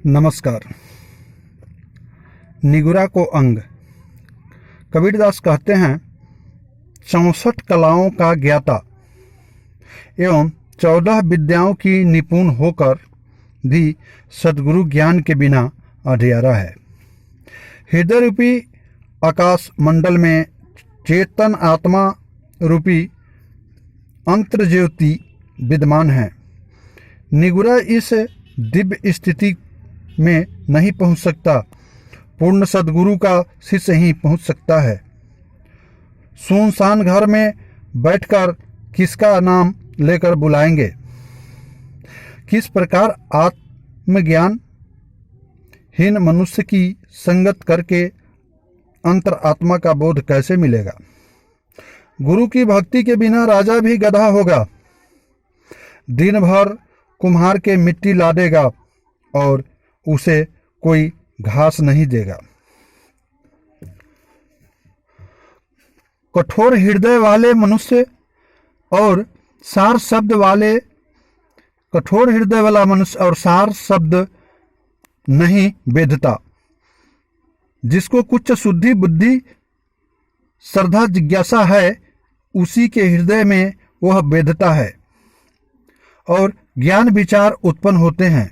नमस्कार। निगुरा को अंग। कबीरदास कहते हैं 64 कलाओं का ज्ञाता एवं 14 विद्याओं की निपुण होकर भी सद्गुरु ज्ञान के बिना अंधियारा है। हृदय रूपी आकाश मंडल में चेतन आत्मा रूपी अंतर ज्योति विद्यमान है। निगुरा इस दिव्य स्थिति में नहीं पहुंच सकता, पूर्ण सद्गुरु का शिष्य ही पहुंच सकता है। सुनसान घर में बैठकर किसका नाम लेकर बुलाएंगे? किस प्रकार आत्मज्ञान हीन मनुष्य की संगत करके अंतर आत्मा का बोध कैसे मिलेगा? गुरु की भक्ति के बिना राजा भी गधा होगा, दिन भर कुम्हार के मिट्टी लादेगा और उसे कोई घास नहीं देगा। कठोर हृदय वाले मनुष्य और सार शब्द वाले कठोर हृदय वाला मनुष्य और सार शब्द नहीं वेदता। जिसको कुछ शुद्धि बुद्धि श्रद्धा जिज्ञासा है, उसी के हृदय में वह वेदता है और ज्ञान विचार उत्पन्न होते हैं।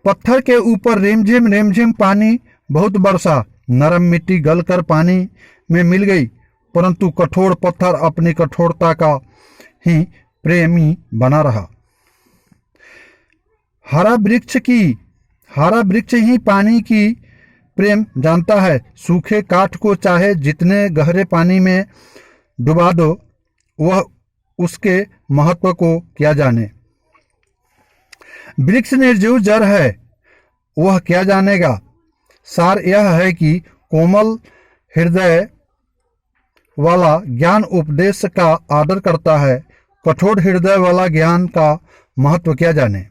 पत्थर के ऊपर रेमझिम पानी बहुत बरसा, नरम मिट्टी गलकर पानी में मिल गई, परंतु कठोर पत्थर अपनी कठोरता का ही प्रेमी बना रहा। हरा वृक्ष ही पानी की प्रेम जानता है। सूखे काठ को चाहे जितने गहरे पानी में डुबा दो, वह उसके महत्व को क्या जाने। वृक्ष निर्जीव जड़ है, वह क्या जानेगा। सार यह है कि कोमल हृदय वाला ज्ञान उपदेश का आदर करता है, कठोर हृदय वाला ज्ञान का महत्व क्या जाने।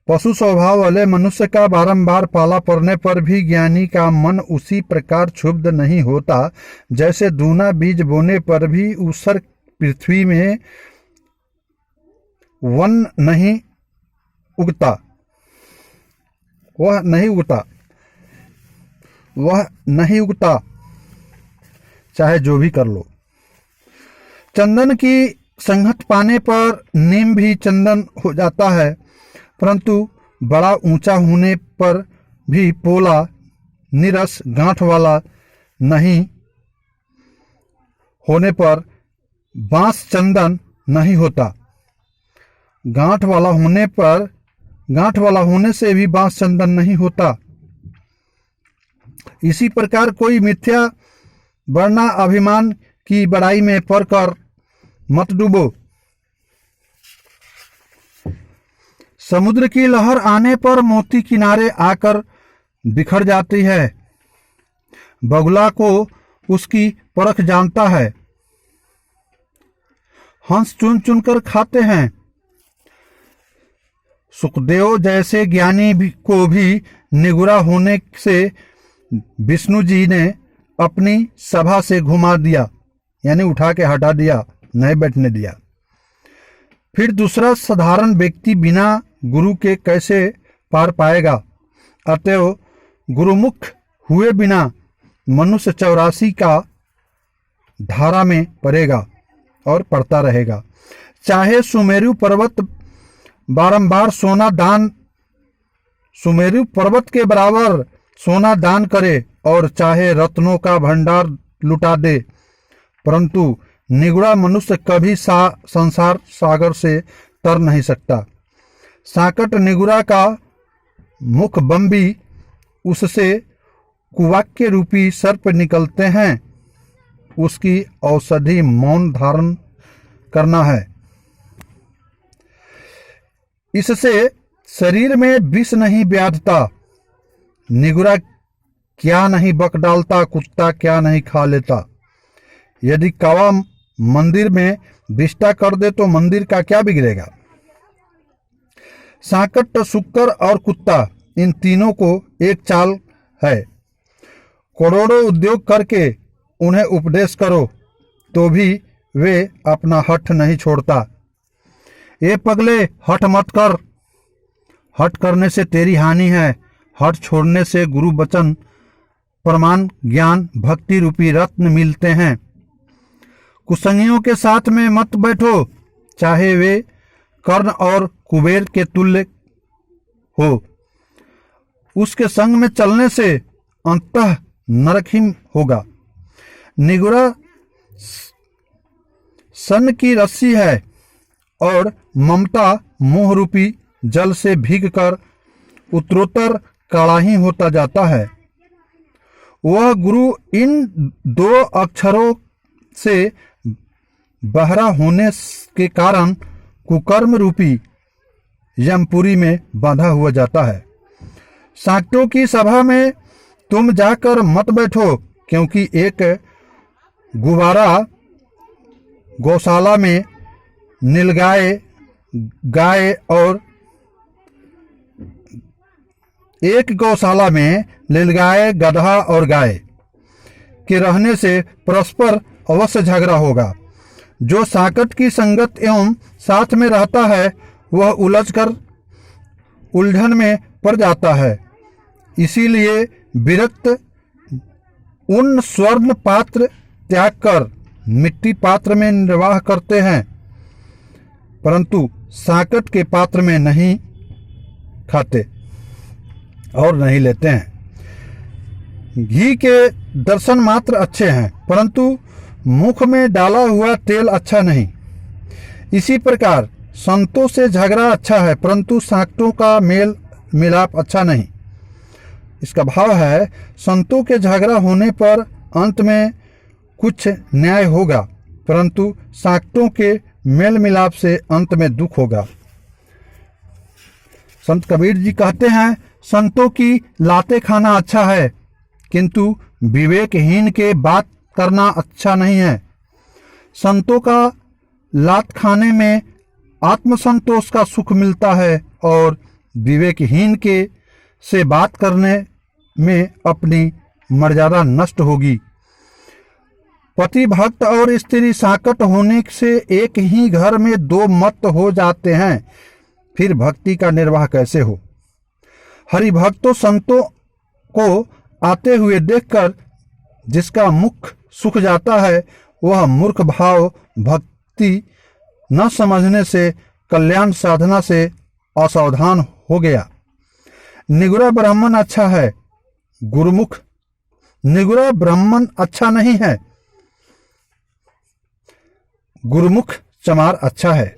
पशु स्वभाव वाले मनुष्य का बारंबार पाला पड़ने पर भी ज्ञानी का मन उसी प्रकार क्षुब्ध नहीं होता, जैसे दूना बीज बोने पर भी ऊसर पृथ्वी में वन नहीं उगता, वह नहीं उगता, चाहे जो भी कर लो। चंदन की संगत पाने पर नीम भी चंदन हो जाता है, परंतु बड़ा ऊंचा होने पर भी पोला निरस गांठ वाला नहीं होने पर बांस चंदन नहीं होता। गांठ वाला होने से भी बांस चंदन नहीं होता। इसी प्रकार कोई मिथ्या वर्णा अभिमान की बड़ाई में पड़कर मत डूबो। समुद्र की लहर आने पर मोती किनारे आकर बिखर जाती है। बगुला को उसकी परख जानता है। हंस चुन चुन कर खाते हैं। सुखदेव जैसे ज्ञानी को भी निगुरा होने से विष्णु जी ने अपनी सभा से घुमा दिया, यानी उठा के हटा दिया, नहीं बैठने दिया। फिर दूसरा साधारण व्यक्ति बिना गुरु के कैसे पार पाएगा? अतएव गुरुमुख हुए बिना मनुष्य 84 का धारा में पड़ेगा और पड़ता रहेगा। चाहे सुमेरु पर्वत के बराबर सोना दान करे और चाहे रत्नों का भंडार लुटा दे, परंतु निगुरा मनुष्य कभी संसार सागर से तर नहीं सकता। साकट निगुरा का मुख बम्बी, उससे कुवाक्य रूपी सर्प निकलते हैं। उसकी औषधि मौन धारण करना है। इससे शरीर में विष नहीं व्याधता। निगुरा क्या नहीं बक डालता, कुत्ता क्या नहीं खा लेता। यदि कौवा मंदिर में विष्टा कर दे तो मंदिर का क्या बिगड़ेगा। सांकट, शुक्र और कुत्ता, इन तीनों को एक चाल है। करोड़ों उद्योग करके उन्हें उपदेश करो तो भी वे अपना हठ नहीं छोड़ता। ये पगले हठ मत कर, हठ करने से तेरी हानि है। हठ छोड़ने से गुरु वचन, प्रमाण, ज्ञान, भक्ति रूपी रत्न मिलते हैं। कुसंगियों के साथ में मत बैठो, चाहे वे कर्ण और कुबेर के तुल्य हो। उसके संग में चलने से अंततः नरक ही होगा। निगुरा सन की रस्सी है और ममता मोह रूपी जल से भीग कर उत्तरोत्तर कड़ाही होता जाता है। वह गुरु इन दो अक्षरों से बहरा होने के कारण कुकर्म रूपी यमपुरी में बांधा हुआ जाता है। शाक्तों की सभा में तुम जाकर मत बैठो, क्योंकि एक गुब्बारा गौशाला में नीलगाय गाय और एक गौशाला में नीलगाय, गधा और गाय के रहने से परस्पर अवश्य झगड़ा होगा। जो साकट की संगत एवं साथ में रहता है वह उलझकर उलझन में पड़ जाता है। इसीलिए विरक्त उन स्वर्ण पात्र त्याग कर मिट्टी पात्र में निर्वाह करते हैं, परंतु साकट के पात्र में नहीं खाते और नहीं लेते हैं। घी के दर्शन मात्र अच्छे हैं, परंतु मुख में डाला हुआ तेल अच्छा नहीं। इसी प्रकार संतों से झगड़ा अच्छा है, परंतु साकटों का मेल मिलाप अच्छा नहीं। इसका भाव है, संतों के झगड़ा होने पर अंत में कुछ न्याय होगा, परंतु साकटों के मेल मिलाप से अंत में दुख होगा। संत कबीर जी कहते हैं, संतों की लाते खाना अच्छा है, किंतु विवेकहीन के बात करना अच्छा नहीं है। संतों का लात खाने में आत्मसंतोष का सुख मिलता है और विवेकहीन के से बात करने में अपनी मर्यादा नष्ट होगी। पति भक्त और स्त्री साकट होने से एक ही घर में दो मत हो जाते हैं, फिर भक्ति का निर्वाह कैसे हो। हरिभक्तों संतों को आते हुए देखकर जिसका मुख सूख जाता है वह मूर्ख भाव भक्ति न समझने से कल्याण साधना से असावधान हो गया। निगुरा ब्राह्मण अच्छा है, गुरुमुख निगुरा ब्राह्मण अच्छा नहीं है, गुरुमुख चमार अच्छा है।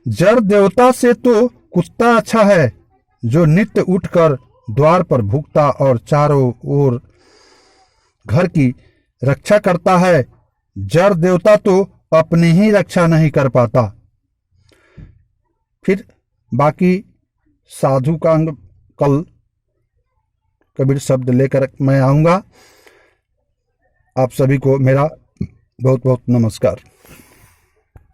जड़ देवता से तो कुत्ता अच्छा है, जो नित्य उठकर द्वार पर भूखता और चारों ओर घर की रक्षा करता है। जड़ देवता तो अपनी ही रक्षा नहीं कर पाता। फिर बाकी साधु का अंग कल कबीर शब्द लेकर मैं आऊँगा। आप सभी को मेरा बहुत बहुत नमस्कार।